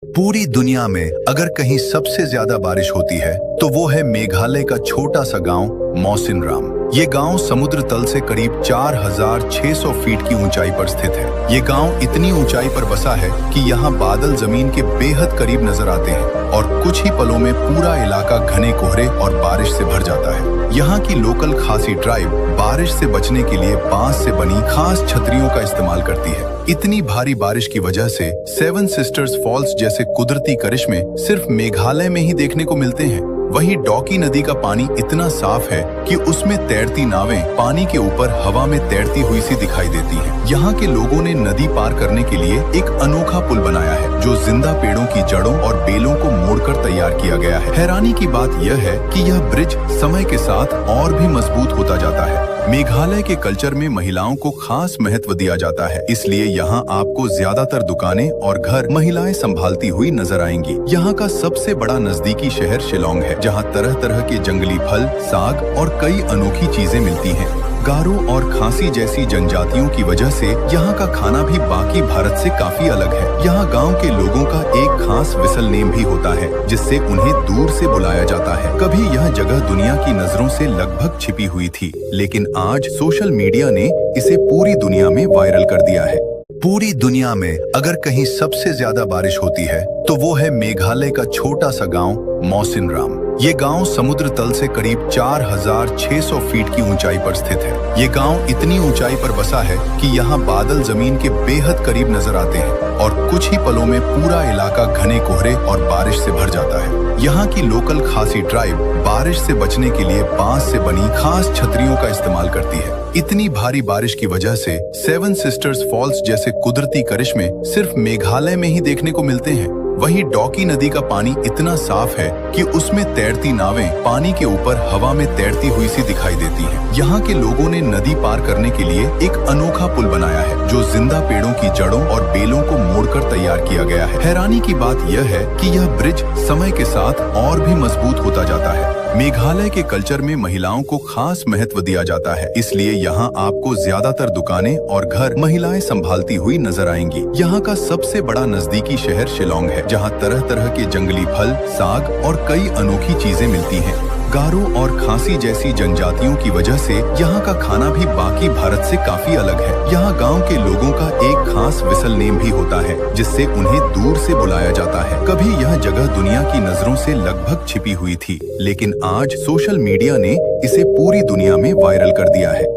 पूरी दुनिया में अगर कहीं सबसे ज्यादा बारिश होती है तो वो है मेघालय का छोटा सा गांव मौसिनराम। ये गांव समुद्र तल से करीब 4600 फीट की ऊंचाई पर स्थित है। ये गांव इतनी ऊंचाई पर बसा है कि यहाँ बादल जमीन के बेहद करीब नजर आते हैं और कुछ ही पलों में पूरा इलाका घने कोहरे और बारिश से भर जाता है। यहाँ की लोकल खासी ट्राइब बारिश से बचने के लिए बांस से बनी खास छतरियों का इस्तेमाल करती है। इतनी भारी बारिश की वजह से सेवन सिस्टर्स फॉल्स जैसे कुदरती करिश्मे सिर्फ मेघालय में ही देखने को मिलते हैं। वहीं डॉकी नदी का पानी इतना साफ है कि उसमें तैरती नावें पानी के ऊपर हवा में तैरती हुई सी दिखाई देती हैं। यहाँ के लोगों ने नदी पार करने के लिए एक अनोखा पुल बनाया है जो जिंदा पेड़ों की जड़ों और बेलों को मोड़कर तैयार किया गया है। हैरानी की बात यह है कि यह ब्रिज समय के साथ और भी मजबूत होता जाता है। मेघालय के कल्चर में महिलाओं को खास महत्व दिया जाता है, इसलिए यहाँ आपको ज्यादातर दुकानें और घर महिलाएं संभालती हुई नजर आएंगी। यहाँ का सबसे बड़ा नजदीकी शहर शिलोंग है, जहाँ तरह तरह के जंगली फल, साग और कई अनोखी चीजें मिलती हैं। गारो और खासी जैसी जनजातियों की वजह से यहाँ का खाना भी बाकी भारत से काफी अलग है। यहाँ गांव के लोगों का एक खास विसल नेम भी होता है जिससे उन्हें दूर से बुलाया जाता है। कभी यह जगह दुनिया की नजरों से लगभग छिपी हुई थी, लेकिन आज सोशल मीडिया ने इसे पूरी दुनिया में वायरल कर दिया है। पूरी दुनिया में अगर कहीं सबसे ज्यादा बारिश होती है तो वो है मेघालय का छोटा सा गांव मौसिनराम। ये गांव समुद्र तल से करीब 4600 फीट की ऊंचाई पर स्थित है। ये गांव इतनी ऊंचाई पर बसा है कि यहाँ बादल जमीन के बेहद करीब नजर आते हैं और कुछ ही पलों में पूरा इलाका घने कोहरे और बारिश से भर जाता है। यहाँ की लोकल खासी ट्राइब बारिश से बचने के लिए बांस से बनी खास छतरियों का इस्तेमाल करती है। इतनी भारी बारिश की वजह से सेवन सिस्टर्स फॉल्स जैसे कुदरती करिश्मे सिर्फ मेघालय में ही देखने को मिलते हैं। वहीं डॉकी नदी का पानी इतना साफ है कि उसमें तैरती नावें पानी के ऊपर हवा में तैरती हुई सी दिखाई देती हैं। यहाँ के लोगों ने नदी पार करने के लिए एक अनोखा पुल बनाया है जो जिंदा पेड़ों की जड़ों और बेलों को मोड़कर तैयार किया गया है। हैरानी की बात यह है कि यह ब्रिज समय के साथ और भी मजबूत होता जाता है। मेघालय के कल्चर में महिलाओं को खास महत्व दिया जाता है, इसलिए यहाँ आपको ज्यादातर दुकानें और घर महिलाएं संभालती हुई नजर आएंगी। यहाँ का सबसे बड़ा नजदीकी शहर शिलोंग है, जहाँ तरह तरह के जंगली फल, साग और कई अनोखी चीजें मिलती हैं। गारो और खासी जैसी जनजातियों की वजह से यहाँ का खाना भी बाकी भारत से काफी अलग है। यहाँ गांव के लोगों का एक खास विसल नेम भी होता है जिससे उन्हें दूर से बुलाया जाता है। कभी यह जगह दुनिया की नजरों से लगभग छिपी हुई थी, लेकिन आज सोशल मीडिया ने इसे पूरी दुनिया में वायरल कर दिया है।